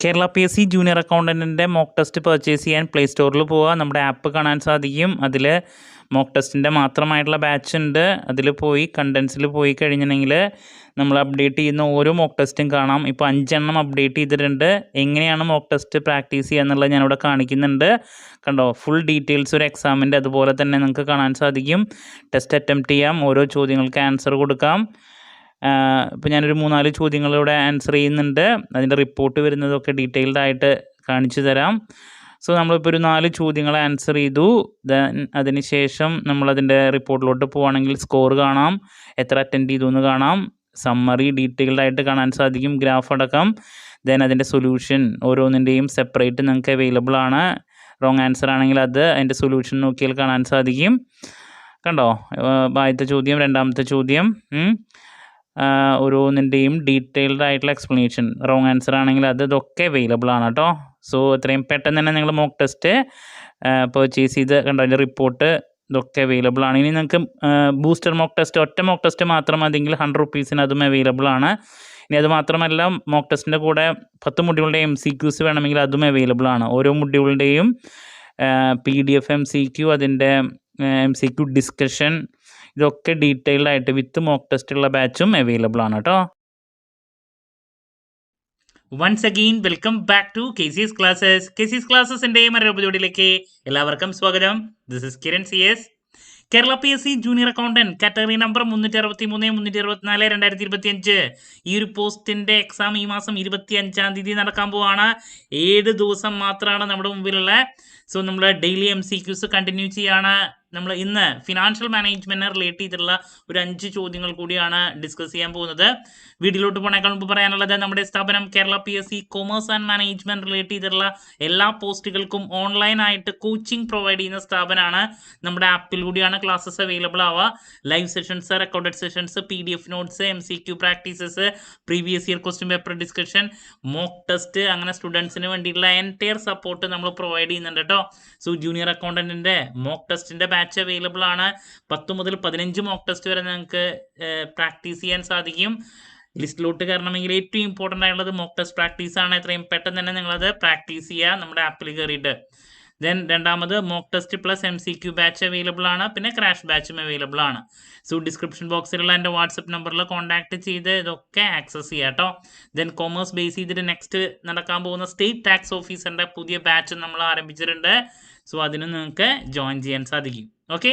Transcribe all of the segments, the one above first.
Kerala PSC junior അക്കൗണ്ടൻറ്റിൻ്റെ mock test purchase ചെയ്യാൻ play സ്റ്റോറിൽ പോവുക. നമ്മുടെ ആപ്പ് കാണാൻ സാധിക്കും. അതിൽ മോക്ക് ടെസ്റ്റിൻ്റെ മാത്രമായിട്ടുള്ള ബാച്ച് ഉണ്ട്. അതിൽ പോയി കണ്ടൻസിൽ പോയി കഴിഞ്ഞിട്ടുണ്ടെങ്കിൽ നമ്മൾ അപ്ഡേറ്റ് ചെയ്യുന്ന ഓരോ മോക്ക് ടെസ്റ്റും കാണാം. ഇപ്പോൾ 5 എണ്ണം അപ്ഡേറ്റ് ചെയ്തിട്ടുണ്ട്. എങ്ങനെയാണ് മോക്ക് ടെസ്റ്റ് പ്രാക്ടീസ് ചെയ്യുക എന്നുള്ളത് ഞാനിവിടെ കാണിക്കുന്നുണ്ട്. കണ്ടോ, ഫുൾ ഡീറ്റെയിൽസ് ഒരു എക്സാമിൻ്റെ അതുപോലെ തന്നെ നിങ്ങൾക്ക് കാണാൻ സാധിക്കും. ടെസ്റ്റ് അറ്റംപ്റ്റ് ചെയ്യാം, ഓരോ ചോദ്യങ്ങൾക്ക് ആൻസർ കൊടുക്കാം. ഇപ്പോൾ ഞാനൊരു 3-4 ചോദ്യങ്ങളിലൂടെ ആൻസർ ചെയ്യുന്നുണ്ട്. അതിൻ്റെ റിപ്പോർട്ട് വരുന്നതൊക്കെ ഡീറ്റെയിൽഡ് ആയിട്ട് കാണിച്ചു തരാം. സോ നമ്മളിപ്പോൾ ഒരു 4 ചോദ്യങ്ങൾ ആൻസർ ചെയ്തു. അതിന് ശേഷം നമ്മളതിൻ്റെ റിപ്പോർട്ടിലോട്ട് പോവുകയാണെങ്കിൽ സ്കോർ കാണാം, എത്ര അറ്റൻഡ് ചെയ്തു എന്ന് കാണാം, സമ്മറി ഡീറ്റെയിൽഡ് ആയിട്ട് കാണാൻ സാധിക്കും, ഗ്രാഫ് അടക്കം. അതിൻ്റെ സൊല്യൂഷൻ ഓരോന്നിൻ്റെയും സെപ്പറേറ്റ് നിങ്ങൾക്ക് അവൈലബിൾ ആണ്. റോങ് ആൻസർ ആണെങ്കിൽ അതിൻ്റെ സൊല്യൂഷൻ നോക്കിയാൽ കാണാൻ സാധിക്കും. കണ്ടോ, ആദ്യത്തെ ചോദ്യം, രണ്ടാമത്തെ ചോദ്യം, ഓരോന്നിൻ്റെയും ഡീറ്റെയിൽഡ് ആയിട്ടുള്ള എക്സ്പ്ലനേഷൻ. റോങ് ആൻസർ ആണെങ്കിൽ ഇതൊക്കെ അവൈലബിൾ ആണ് കേട്ടോ. സോ എത്രയും പെട്ടെന്ന് തന്നെ നിങ്ങൾ മോക്ക് ടെസ്റ്റ് പർച്ചേസ് ചെയ്ത് കണ്ടോ, അതിൻ്റെ റിപ്പോർട്ട് ഇതൊക്കെ അവൈലബിൾ ആണ്. ഇനി നിങ്ങൾക്ക് ബൂസ്റ്റർ മോക്ക് ടെസ്റ്റ്, ഒറ്റ മോക്ക് ടെസ്റ്റ് മാത്രം മതിയെങ്കിൽ 100 റുപ്പീസിന് അതും അവൈലബിൾ ആണ്. ഇനി അത് മാത്രമല്ല, മോക്ക് ടെസ്റ്റിൻ്റെ കൂടെ 10 മൊഡ്യൂളിൻ്റെ MCQs വേണമെങ്കിൽ അതും അവൈലബിൾ ആണ്. ഓരോ മൊഡ്യൂളിൻ്റെയും PDF MCQ, അതിൻ്റെ MCQ ഡിസ്കഷൻ, ഇതൊക്കെ ഡീറ്റെയിൽഡ് ആയിട്ട് വിത്ത് മോക്ക് ടെസ്റ്റുള്ള ബാച്ചും അവൈലബിൾ ആണ് കേട്ടോ. Once again welcome back to KCS classes. KCS ക്ലാസ്സസിൻ്റെ മറ്റൊരു എപ്പിസോഡിലേക്ക് എല്ലാവർക്കും സ്വാഗതം. This is Kiran CS. Kerala PSC junior accountant category number 363 364 2025. ഈ ഒരു പോസ്റ്റിൻ്റെ എക്സാം ഈ മാസം 25-ാം തീയതി നടക്കാൻ പോവാണ്. 7 ദിവസം മാത്രമാണ് നമ്മുടെ മുമ്പിലുള്ള. സോ നമ്മൾ ഡെയിലി MCQs കണ്ടിന്യൂ ചെയ്യാണ്. നമ്മൾ ഇന്ന് ഫിനാൻഷ്യൽ മാനേജ്മെൻറ്റിനെ റിലേറ്റ് ചെയ്തിട്ടുള്ള ഒരു 5 ചോദ്യങ്ങൾ കൂടിയാണ് ഡിസ്കസ് ചെയ്യാൻ പോകുന്നത്. വീഡിയോയിലോട്ട് പോകണേക്കാൾ മുമ്പ് പറയാനുള്ളത്, നമ്മുടെ സ്ഥാപനം Kerala PSC commerce and management relate ചെയ്തിട്ടുള്ള എല്ലാ പോസ്റ്റുകൾക്കും ഓൺലൈനായിട്ട് കോച്ചിങ് പ്രൊവൈഡ് ചെയ്യുന്ന സ്ഥാപനമാണ്. നമ്മുടെ ആപ്പിലൂടെയാണ് ക്ലാസ്സസ് അവൈലബിൾ ആവുക. Live sessions, recorded sessions, PDF notes, MCQ practices, previous year question paper discussion, mock test, അങ്ങനെ സ്റ്റുഡൻസിന് വേണ്ടിയിട്ടുള്ള എൻറ്റയർ സപ്പോർട്ട് നമ്മൾ പ്രൊവൈഡ് ചെയ്യുന്നുണ്ട് കേട്ടോ. സോ ജൂനിയർ അക്കൗണ്ടൻറ്റിൻ്റെ മോക്ക് ടെസ്റ്റിൻ്റെ ബാച്ച് അവൈലബിൾ ആണ്. 10 മുതൽ 15 മോക്ക് ടെസ്റ്റ് വരെ നിങ്ങൾക്ക് പ്രാക്ടീസ് ചെയ്യാൻ സാധിക്കും. ലിസ്റ്റിലോട്ട് കയറണമെങ്കിൽ ഏറ്റവും ഇമ്പോർട്ടൻ്റ് ആയിട്ടുള്ളത് മോക്ക് ടെസ്റ്റ് പ്രാക്ടീസ് ആണ്. എത്രയും പെട്ടെന്ന് തന്നെ നിങ്ങളത് പ്രാക്ടീസ് ചെയ്യുക നമ്മുടെ ആപ്പിൽ കയറിയിട്ട്. രണ്ടാമത് mock test plus MCQ batch available ആണ്. പിന്നെ ക്രാഷ് ബാച്ചും അവൈലബിൾ ആണ്. സോ ഡിസ്ക്രിപ്ഷൻ ബോക്സിലുള്ള എൻ്റെ വാട്സപ്പ് നമ്പറിൽ കോൺടാക്ട് ചെയ്ത് ഇതൊക്കെ ആക്സസ് ചെയ്യാം കേട്ടോ. കൊമേഴ്സ് ബേസ് ചെയ്തിട്ട് നെക്സ്റ്റ് നടക്കാൻ പോകുന്ന സ്റ്റേറ്റ് ടാക്സ് ഓഫീസറിൻ്റെ പുതിയ ബാച്ച് നമ്മൾ ആരംഭിച്ചിട്ടുണ്ട്. സോ അതിന് നിങ്ങൾക്ക് ജോയിൻ ചെയ്യാൻ സാധിക്കും. ഓക്കെ,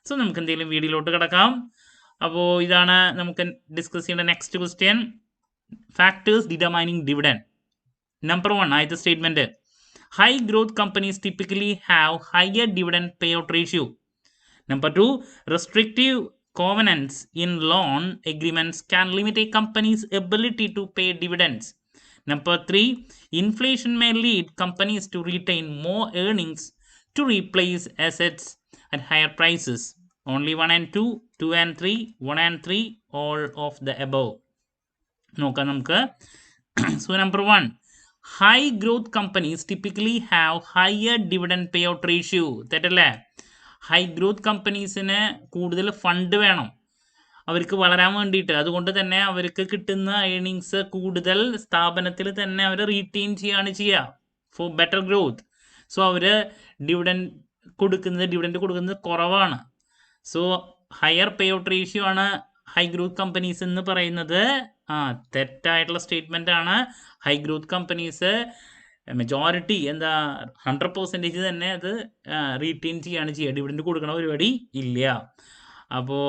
സോ നമുക്ക് എന്തെങ്കിലും വീഡിയോയിലോട്ട് കിടക്കാം. അപ്പോൾ ഇതാണ് നമുക്ക് ഡിസ്കസ് ചെയ്യേണ്ട next question. Factors determining dividend. Number 1, ആദ്യത്തെ statement, high growth companies typically have higher dividend payout ratio. Number 2, restrictive covenants in loan agreements can limit a company's ability to pay dividends. Number 3, inflation may lead companies to retain more earnings to replace assets at higher prices. Only 1 and 2, 2 and 3, 1 and 3, all of the above. നോക്കാം നമുക്ക്. So number 1, high growth companies typically have higher dividend payout ratio. തെറ്റല്ലേ? High growth കമ്പനീസിന് കൂടുതൽ fund വേണം അവർക്ക് വളരാൻ വേണ്ടിയിട്ട്. അതുകൊണ്ട് തന്നെ അവർക്ക് കിട്ടുന്ന ഏർണിങ്സ് കൂടുതൽ സ്ഥാപനത്തിൽ തന്നെ അവർ റീറ്റെയിൻ ചെയ്യുക ഫോർ ബെറ്റർ ഗ്രോത്ത്. സോ അവർ ഡിവിഡൻഡ് കൊടുക്കുന്നത് കുറവാണ്. സോ ഹയർ പേഔട്ട് റേഷ്യോ ആണ് ഹൈ ഗ്രോത്ത് കമ്പനീസ് എന്ന് പറയുന്നത്. തെറ്റായിട്ടുള്ള സ്റ്റേറ്റ്മെൻ്റ് ആണ്. ഹൈ ഗ്രോത്ത് കമ്പനീസ് മെജോറിറ്റി 100% തന്നെ അത് റീറ്റെയിൻ ചെയ്യുക, ഡിവിഡൻഡ് കൊടുക്കണ പരിപാടി ഇല്ല. അപ്പോൾ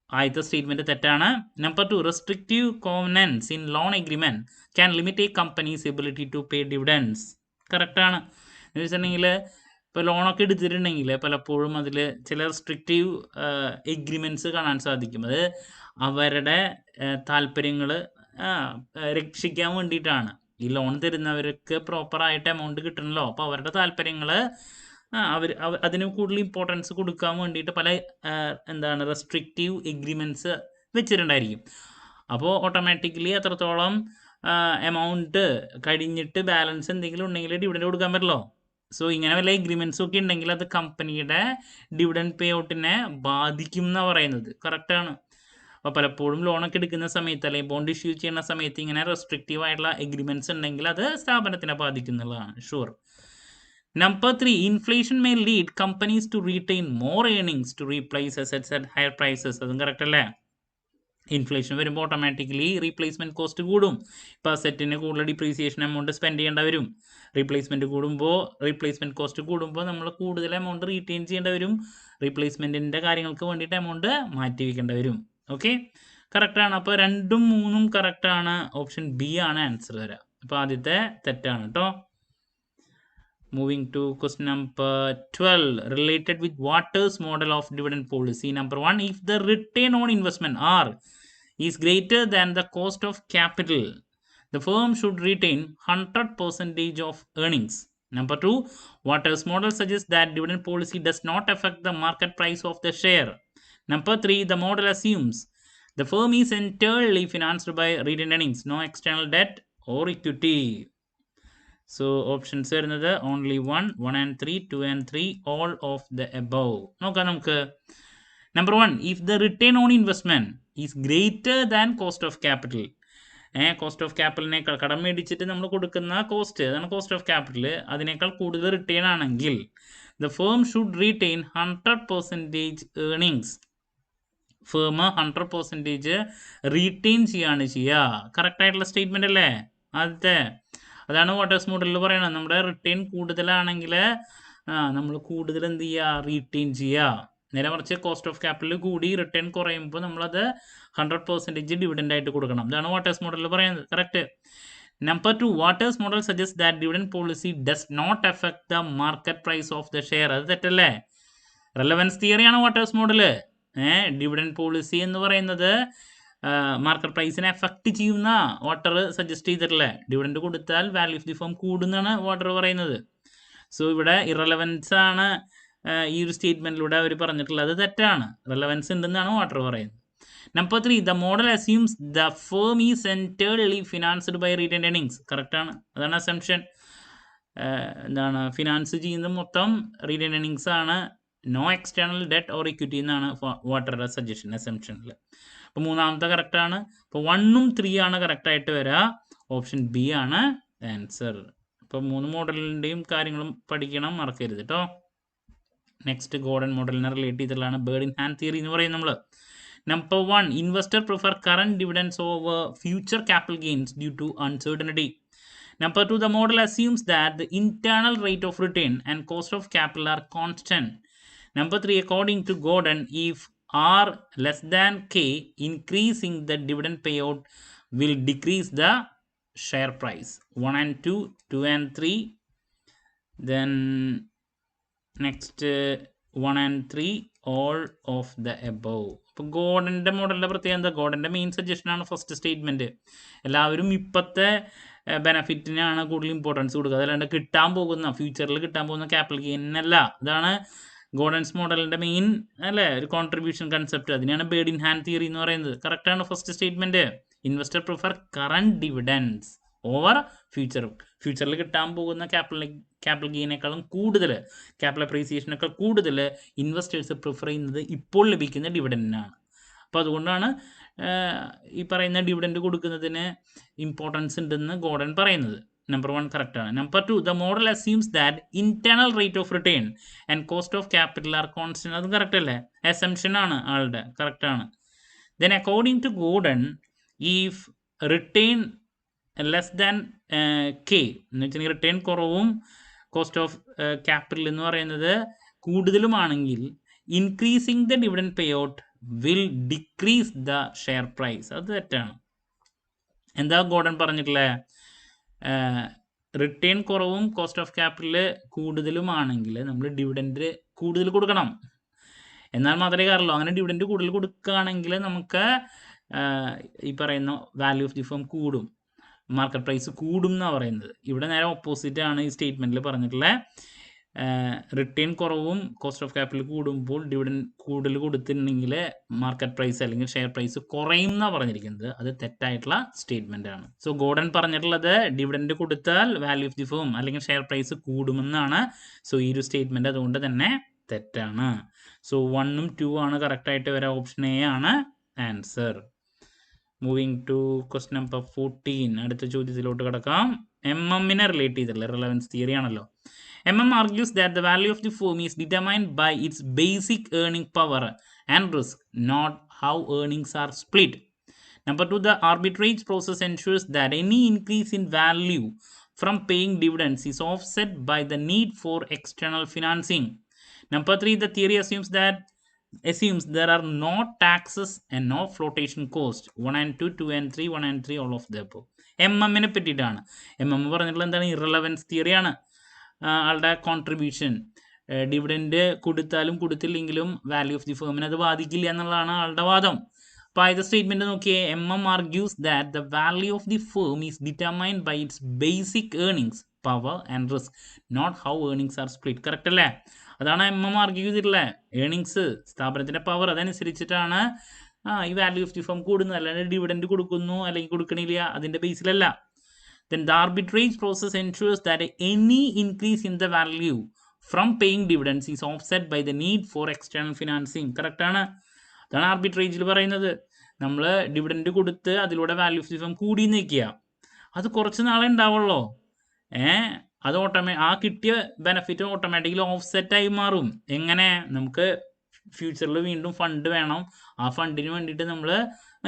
ആദ്യത്തെ സ്റ്റേറ്റ്മെൻറ്റ് തെറ്റാണ്. Number 2, restrictive covenants in loan agreement can limit a company's ability to pay dividends. കറക്റ്റാണ്. എന്ന് വെച്ചിട്ടുണ്ടെങ്കിൽ ഇപ്പോൾ ലോണൊക്കെ എടുത്തിട്ടുണ്ടെങ്കിൽ പലപ്പോഴും അതിൽ ചില റെസ്ട്രിക്റ്റീവ് എഗ്രിമെൻറ്റ്സ് കാണാൻ സാധിക്കും. അത് അവരുടെ താല്പര്യങ്ങൾ രക്ഷിക്കാൻ വേണ്ടിയിട്ടാണ്. ഈ ലോൺ തരുന്നവർക്ക് പ്രോപ്പറായിട്ട് എമൗണ്ട് കിട്ടണമല്ലോ. അപ്പോൾ അവരുടെ താല്പര്യങ്ങൾ അതിന് കൂടുതൽ ഇമ്പോർട്ടൻസ് കൊടുക്കാൻ വേണ്ടിയിട്ട് പല റെസ്ട്രിക്റ്റീവ് എഗ്രിമെൻറ്റ്സ് വെച്ചിട്ടുണ്ടായിരിക്കും. അപ്പോൾ ഓട്ടോമാറ്റിക്കലി അത്രത്തോളം എമൗണ്ട് കഴിഞ്ഞിട്ട് ബാലൻസ് എന്തെങ്കിലും ഉണ്ടെങ്കിൽ ഡിവിഡൻഡ് കൊടുക്കാൻ പറ്റുമല്ലോ. സോ ഇങ്ങനെ വല്ല എഗ്രിമെൻറ്റ്സും ഒക്കെ ഉണ്ടെങ്കിൽ അത് കമ്പനിയുടെ ഡിവിഡൻഡ് പേ ഔട്ടിനെ ബാധിക്കും എന്നാണ് പറയുന്നത്. കറക്റ്റാണ്. അപ്പോൾ പലപ്പോഴും ലോണൊക്കെ എടുക്കുന്ന സമയത്ത് അല്ലെങ്കിൽ ബോണ്ട് ഇഷ്യൂ ചെയ്യുന്ന സമയത്ത് ഇങ്ങനെ റെസ്ട്രിക്റ്റീവ് ആയിട്ടുള്ള എഗ്രിമെന്റ്സ് ഉണ്ടെങ്കിൽ അത് സ്ഥാപനത്തിനെ ബാധിക്കുന്നുള്ളതാണ്. Sure. Number 3, inflation may lead companies to retain more earnings to replace assets at higher prices. അതും കറക്റ്റ് അല്ലേ? ഇൻഫ്ലേഷൻ വരുമ്പോൾ ഓട്ടോമാറ്റിക്കലി റീപ്ലേസ്മെന്റ് കോസ്റ്റ് കൂടും. ഇപ്പോൾ അസെറ്റിന് കൂടുതൽ ഡിപ്രീസിയേഷൻ എമൗണ്ട് സ്പെൻഡ് ചെയ്യേണ്ട വരും. റീപ്ലേസ്മെന്റ് കോസ്റ്റ് കൂടുമ്പോൾ നമ്മൾ കൂടുതൽ എമൗണ്ട് റീറ്റെയിൻ ചെയ്യേണ്ടി വരും. റീപ്ലേസ്മെന്റിന്റെ കാര്യങ്ങൾക്ക് വേണ്ടിയിട്ട് എമൗണ്ട് മാറ്റി വയ്ക്കേണ്ടി വരും. ഓക്കെ, കറക്റ്റാണ്. അപ്പോൾ 2ഉം 3ഉം കറക്റ്റാണ്. ഓപ്ഷൻ ബി ആണ് ആൻസർ വരിക. അപ്പോൾ ആദ്യത്തെ തെറ്റാണ് കേട്ടോ. Moving to question number 12, related with Waters model of dividend policy. Number 1, if the return on investment R is greater than the cost of capital, the firm should retain 100% of earnings. Number 2, Waters model suggests that dividend policy does not affect the market price of the share. Number 3, the model assumes the firm is entirely financed by retained earnings, no external debt or equity. So options വരുന്നത് only 1 and 3, 2 and 3, all of the above. നോക്കാം നമുക്ക്. Number 1, if the return on investment is greater than cost of capital, cost of ക്യാപിറ്റലിനേക്കാൾ കടം മേടിച്ചിട്ട് നമ്മൾ കൊടുക്കുന്ന cost, അതാണ് cost of capital, അതിനേക്കാൾ കൂടുതൽ റിട്ടേൺ ആണെങ്കിൽ the firm should retain 100% earnings. Firm 100% retain ചെയ്യാണ് ചെയ്യുക. കറക്റ്റ് ആയിട്ടുള്ള സ്റ്റേറ്റ്മെന്റ് അല്ലേ ആദ്യത്തെ? അതാണ് വാട്ടേഴ്സ് മോഡലിൽ പറയുന്നത്. നമ്മുടെ റിട്ടേൺ കൂടുതലാണെങ്കിൽ നമ്മൾ കൂടുതൽ എന്ത് ചെയ്യുക, റീറ്റെയിൻ ചെയ്യുക. നേരെ മറിച്ച് കോസ്റ്റ് ഓഫ് ക്യാപിറ്റൽ കൂടി റിട്ടേൺ കുറയുമ്പോൾ നമ്മളത് 100% ഡിവിഡൻഡ് ആയിട്ട് കൊടുക്കണം. ഇതാണ് വാട്ടേഴ്സ് മോഡലിൽ പറയുന്നത്. Correct. Number 2, Walter's model suggest that dividend policy does not effect the market price of the share. അത് തെറ്റല്ലേ? റെലവൻസ് തിയറിയാണ് വാട്ടേഴ്സ് മോഡല്. ഡിവിഡൻഡ് പോളിസി എന്ന് പറയുന്നത് മാർക്കറ്റ് പ്രൈസിനെ എഫക്റ്റ് ചെയ്യുന്ന വാട്ടർ സജസ്റ്റ് ചെയ്തിട്ടില്ലേ? ഡിവിഡൻഡ് കൊടുത്താൽ വാല്യൂ ഓഫ് ദി ഫേം കൂടുന്നാണ് വാട്ടർ പറയുന്നത്. സോ ഇവിടെ ഇറലവൻസ് ആണ് ഈ ഒരു സ്റ്റേറ്റ്മെന്റിലൂടെ അവർ പറഞ്ഞിട്ടുള്ളത്. തെറ്റാണ്. റെലവൻസ് ഉണ്ടെന്നാണ് വാട്ടർ പറയുന്നത്. Number 3, the model assumes the firm is entirely financed by retained earnings. കറക്റ്റാണ്. അതാണ് അസംഷൻ. എന്താണ് ഫിനാൻസ് ചെയ്യുന്നത് മൊത്തം റീറ്റെയിൻ ഏർണിങ്സ് ആണ്, no external debt or equity എന്നാണ് വാട്ടറുടെ സജഷൻ അസംഷനിൽ. അപ്പോൾ മൂന്നാമത്തെ കറക്റ്റാണ്. അപ്പോൾ 1ഉം 3 ആണ് കറക്റ്റായിട്ട് വരിക. ഓപ്ഷൻ ബി ആണ് ആൻസർ. അപ്പോൾ 3 മോഡലിൻ്റെയും കാര്യങ്ങളും പഠിക്കണം, മറക്കരുത് കേട്ടോ. നെക്സ്റ്റ് ഗോർഡൻ മോഡലിനെ റിലേറ്റ് ചെയ്തിട്ടുള്ളതാണ് ബേർഡ് ഇൻ ഹാൻഡ് തിയറി എന്ന് പറയും നമ്മൾ. Number 1, investor prefer current dividends over future capital gains due to uncertainty. Number 2, the model assumes that the internal rate of return and cost of capital are constant. Number 3, according to Gordon, if R less than K, increasing the dividend payout will decrease the share price. 1 and 2, 2 and 3. Then next 1 and 3, all of the above. ഇപ്പോൾ ഗോർഡൻ്റെ മോഡലിൻ്റെ പ്രത്യേകത എന്താ? ഗോർഡൻ്റെ main സജഷനാണ് first statement. എല്ലാവരും ഇപ്പോഴത്തെ ബെനഫിറ്റിനാണ് കൂടുതൽ importance കൊടുക്കുക, അതല്ലാണ്ട് ഫ്യൂച്ചറിൽ കിട്ടാൻ പോകുന്ന ക്യാപിറ്റൽ ഗെയിനല്ല. ഇതാണ് ഗോർഡൻസ് മോഡലിൻ്റെ മെയിൻ അല്ലേ ഒരു കോൺട്രിബ്യൂഷൻ കൺസെപ്റ്റ്. അതിനാണ് ബേർഡ് ഇൻ ഹാൻഡ് തിയറി എന്ന് പറയുന്നത്. കറക്റ്റാണ് first statement. Investor prefer current dividends over ഫ്യൂച്ചറിൽ കിട്ടാൻ പോകുന്ന ക്യാപിറ്റൽ ഗെയിനേക്കാളും കൂടുതൽ, ക്യാപിറ്റൽ അപ്രീസിയേഷനേക്കാൾ കൂടുതൽ ഇൻവെസ്റ്റേഴ്സ് പ്രിഫർ ചെയ്യുന്നത് ഇപ്പോൾ ലഭിക്കുന്ന ഡിവിഡൻഡിനാണ്. അപ്പോൾ അതുകൊണ്ടാണ് ഈ പറയുന്ന ഡിവിഡൻഡ് കൊടുക്കുന്നതിന് ഇമ്പോർട്ടൻസ് ഉണ്ടെന്ന് ഗോർഡൻ പറയുന്നത്. Number 1 കറക്റ്റാണ്. Number 2, the model assumes that internal rate of return and cost of capital are constant. അത് കറക്റ്റ് അല്ലേ? അസംഷൻ ആണ് ആളുടെ. കറക്റ്റാണ്. Then according to Gordon, if return less than K എന്ന് വെച്ചിട്ടുണ്ടെങ്കിൽ റിട്ടേൺ കുറവും കോസ്റ്റ് ഓഫ് ക്യാപിറ്റൽ എന്ന് പറയുന്നത് കൂടുതലുമാണെങ്കിൽ increasing the dividend pay out will decrease the share price. അത് തെറ്റാണ്. എന്താ ഗോർഡൻ പറഞ്ഞിട്ടുള്ളത്? റിട്ടേൺ കുറവും കോസ്റ്റ് ഓഫ് ക്യാപിറ്റൽ കൂടുതലുമാണെങ്കിൽ നമ്മൾ ഡിവിഡൻഡ് കൂടുതൽ കൊടുക്കണം. എന്നാൽ മാത്രമേ കാര്യമുള്ളൂ. അങ്ങനെ ഡിവിഡൻഡ് കൂടുതൽ കൊടുക്കുകയാണെങ്കിൽ നമുക്ക് ഈ പറയുന്ന വാല്യൂ ഓഫ് ദി ഫേം കൂടും, മാർക്കറ്റ് പ്രൈസ് കൂടും എന്നാണ് പറയുന്നത്. ഇവിടെ നേരെ ഓപ്പോസിറ്റ് ആണ് ഈ സ്റ്റേറ്റ്മെൻറ്റിൽ പറഞ്ഞിട്ടുള്ളത്. റിട്ടേൺ കുറവും കോസ്റ്റ് ഓഫ് ക്യാപിറ്റൽ കൂടുമ്പോൾ ഡിവിഡൻഡ് കൂടുതൽ കൊടുത്തിട്ടുണ്ടെങ്കിൽ മാർക്കറ്റ് പ്രൈസ് അല്ലെങ്കിൽ ഷെയർ പ്രൈസ് കുറയും എന്നാണ് പറഞ്ഞിരിക്കുന്നത്. അത് തെറ്റായിട്ടുള്ള സ്റ്റേറ്റ്മെൻ്റ് ആണ്. സോ ഗോർഡൻ പറഞ്ഞിട്ടുള്ളത് ഡിവിഡൻഡ് കൊടുത്താൽ വാല്യൂ ഓഫ് ദി ഫേം അല്ലെങ്കിൽ ഷെയർ പ്രൈസ് കൂടുമെന്നാണ്. സോ ഈ ഒരു സ്റ്റേറ്റ്മെൻറ്റ് അതുകൊണ്ട് തന്നെ തെറ്റാണ്. സോ 1ഉം 2 ആണ് കറക്റ്റായിട്ട് വരാം. ഓപ്ഷൻ എ ആണ് answer. Moving to question number 14. അടുത്ത ചോദ്യത്തിലോട്ട് കിടക്കാം. എംഎമ്മിനെ റിലേറ്റ് ചെയ്തിട്ടുള്ള റിലവൻസ് തിയറി ആണല്ലോ. MM argues that the value of the firm is determined by its basic earning power and risk, not how earnings are split. Number 2, the arbitrage process ensures that any increase in value from paying dividends is offset by the need for external financing. Number 3, the theory assumes there are no taxes and no flotation cost. 1 and 2, 2 and 3, 1 and 3, all of the above. MM-നെ പറ്റിയിട്ടാണ്. MM പറഞ്ഞിട്ടുള്ള എന്താണ്? Irrelevance തിയറിയാണ്. ആളുടെ contribution dividend കൊടുത്താലും കൊടുത്തില്ലെങ്കിലും value of the ഫേമിനെ അത് ബാധിക്കില്ല എന്നുള്ളതാണ് ആളുടെ വാദം. അപ്പോൾ ആദ്യത്തെ സ്റ്റേറ്റ്മെന്റ് നോക്കിയേ. MM argues that the value of the firm is determined by its basic earnings, power and risk, not how earnings are split. Correct അല്ലേ? അതാണ് MM ആർഗ്യൂ ചെയ്തിട്ടുള്ളത്. ഏണിങ്സ്, സ്ഥാപനത്തിന്റെ പവർ, അതനുസരിച്ചിട്ടാണ് ഈ വാല്യൂ ഓഫ് ദി ഫേം കൂടുന്നത്. അല്ലാണ്ട് dividend കൊടുക്കുന്നു അല്ലെങ്കിൽ കൊടുക്കണില്ല, അതിന്റെ ബേസിലല്ല. Then the arbitrage process ensures that any increase in the value from paying dividends is offset by the need for external financing. Correct ആണ്. അതാണ് ആർബിട്രേജിൽ പറയുന്നത്. നമ്മൾ ഡിവിഡൻഡ് കൊടുത്ത് അതിലൂടെ വാല്യൂ ഓഫ് ദി ഫേം കൂടി നിൽക്കുക, അത് കുറച്ച് നാളെ ഉണ്ടാവുള്ളൂ. അത് ആ കിട്ടിയ ബെനഫിറ്റ് ഓട്ടോമാറ്റിക്കലി ഓഫ്സെറ്റ് ആയി മാറും. എങ്ങനെ? നമുക്ക് ഫ്യൂച്ചറിൽ വീണ്ടും ഫണ്ട് വേണം. ആ ഫണ്ടിന് വേണ്ടിയിട്ട് നമ്മൾ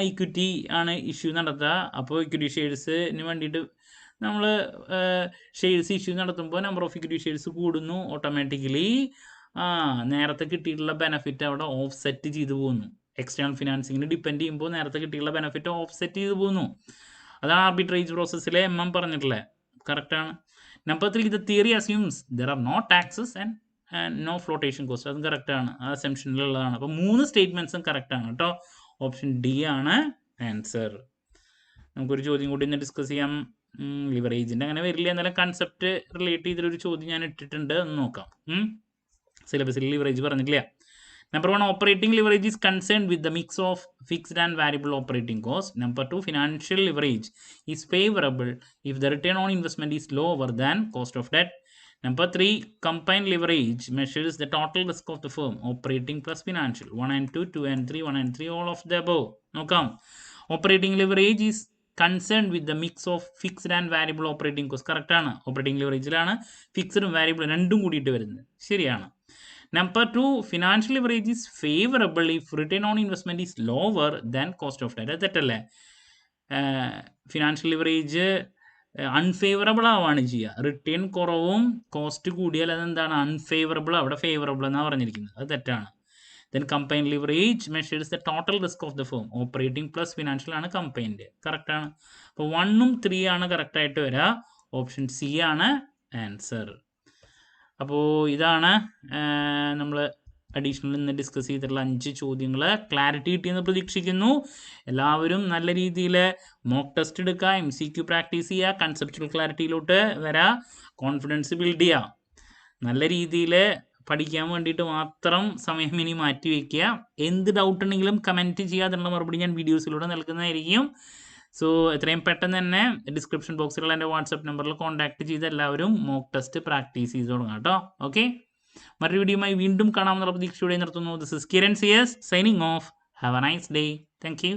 ഇക്വിറ്റി ആണ് ഇഷ്യൂ നടത്തുക. അപ്പോൾ ഇക്വിറ്റി ഷെയർസിന് വേണ്ടിയിട്ട് നമ്മൾ ഷെയർസ് ഇഷ്യൂ നടത്തുമ്പോൾ നമ്പർ ഓഫ് ഇക്വിറ്റി ഷെയർസ് കൂടുന്നു. ഓട്ടോമാറ്റിക്കലി നേരത്തെ കിട്ടിയിട്ടുള്ള ബെനഫിറ്റ് അവിടെ ഓഫ്സെറ്റ് ചെയ്തു പോകുന്നു. എക്സ്റ്റേണൽ ഫിനാൻസിങ്ങിന് ഡിപ്പെൻഡ് ചെയ്യുമ്പോൾ നേരത്തെ കിട്ടിയിട്ടുള്ള ബെനഫിറ്റ് ഓഫ്സെറ്റ് ചെയ്തു പോകുന്നു. അതാണ് ആർബിട്രേജ് പ്രോസസ്സിലെ MM പറഞ്ഞിട്ടുള്ളത്. കറക്റ്റാണ്. Number 3, the theory assumes there are no taxes and no flotation cost. അതും കറക്റ്റാണ്. ആ അസംഷനിലുള്ളതാണ്. അപ്പോൾ 3 സ്റ്റേറ്റ്മെന്റ്സും കറക്റ്റാണ് കേട്ടോ. ഓപ്ഷൻ ഡി ആണ് ആൻസർ. നമുക്കൊരു ചോദ്യം കൂടി ഇന്ന് ഡിസ്കസ് ചെയ്യാം. ലിവറേജിൻ്റെ അങ്ങനെ വരില്ല, എന്നാലും കൺസെപ്റ്റ് റിലേറ്റ് ചെയ്തൊരു ചോദ്യം ഞാൻ ഇട്ടിട്ടുണ്ട്, ഒന്ന് നോക്കാം. സിലബസിൽ ലിവറേജ് പറഞ്ഞിട്ടില്ല. Number 1, operating leverage is concerned with the mix of fixed and variable operating costs. Number 2, financial leverage is favorable if the return on investment is lower than cost of debt. Number 3, combined leverage measures the total risk of the firm, operating plus financial. 1 and 2, 2 and 3, 1 and 3, all of the above. നോക്കാം. Operating leverage is concerned with the mix of fixed and variable operating costs. Correct ആണ്. Operating ലിവറേജിലാണ് ഫിക്സഡും വാരിയബിളും രണ്ടും കൂടിയിട്ട് വരുന്നത്. ശരിയാണ്. Number 2, financial leverage is favorable if return on investment is lower than cost of debt. തെറ്റല്ലേ? Financial leverage unfavourable ആവുകയാണ് ചെയ്യുക. Return കുറവും cost കൂടിയാൽ അതെന്താണ്? അൺഫേവറബിൾ. അവിടെ ഫേവറബിൾ എന്നാണ് പറഞ്ഞിരിക്കുന്നത്. അത് തെറ്റാണ്. Then combined leverage measures the total risk of the firm, operating plus financial ആണ് കമ്പൈൻഡ്. കറക്റ്റ് ആണ്. അപ്പോൾ 1ഉം 3 ആണ് കറക്റ്റായിട്ട് വരിക. ഓപ്ഷൻ സി ആണ് ആൻസർ. അപ്പോൾ ഇതാണ് നമ്മൾ അഡീഷണൽ ഇന്ന് ഡിസ്കസ് ചെയ്തിട്ടുള്ള 5 ചോദ്യങ്ങൾ. ക്ലാരിറ്റി കിട്ടിയെന്ന് പ്രതീക്ഷിക്കുന്നു. എല്ലാവരും നല്ല രീതിയിൽ മോക്ക് ടെസ്റ്റ് എടുക്കുക, MCQ പ്രാക്ടീസ് ചെയ്യുക, കൺസെപ്ച്വൽ ക്ലാരിറ്റിയിലോട്ട് വരാം, കോൺഫിഡൻസ് ബിൽഡ് ചെയ്യുക. നല്ല രീതിയിൽ പഠിക്കാൻ വേണ്ടിയിട്ട് മാത്രം സമയം ഇനി മാറ്റി വയ്ക്കുക. എന്ത് ഡൗട്ട് ഉണ്ടെങ്കിലും കമൻറ്റ് ചെയ്യുക. അതിനുള്ള മറുപടി ഞാൻ വീഡിയോസിലൂടെ നൽകുന്നതായിരിക്കും. സോ എത്രയും പെട്ടെന്ന് തന്നെ ഡിസ്ക്രിപ്ഷൻ ബോക്സിലുള്ള എൻ്റെ വാട്സപ്പ് നമ്പറിൽ കോൺടാക്ട് ചെയ്ത് എല്ലാവരും മോക്ക് ടെസ്റ്റ് പ്രാക്ടീസ് ചെയ്ത് തുടങ്ങാം കേട്ടോ. ഓക്കെ, മറ്റൊരു വീഡിയോയുമായി വീണ്ടും കാണാമെന്നുള്ള പ്രതീക്ഷയോടെ നിർത്തുന്നു. This is Kiran CS signing off. Have a nice day. Thank U.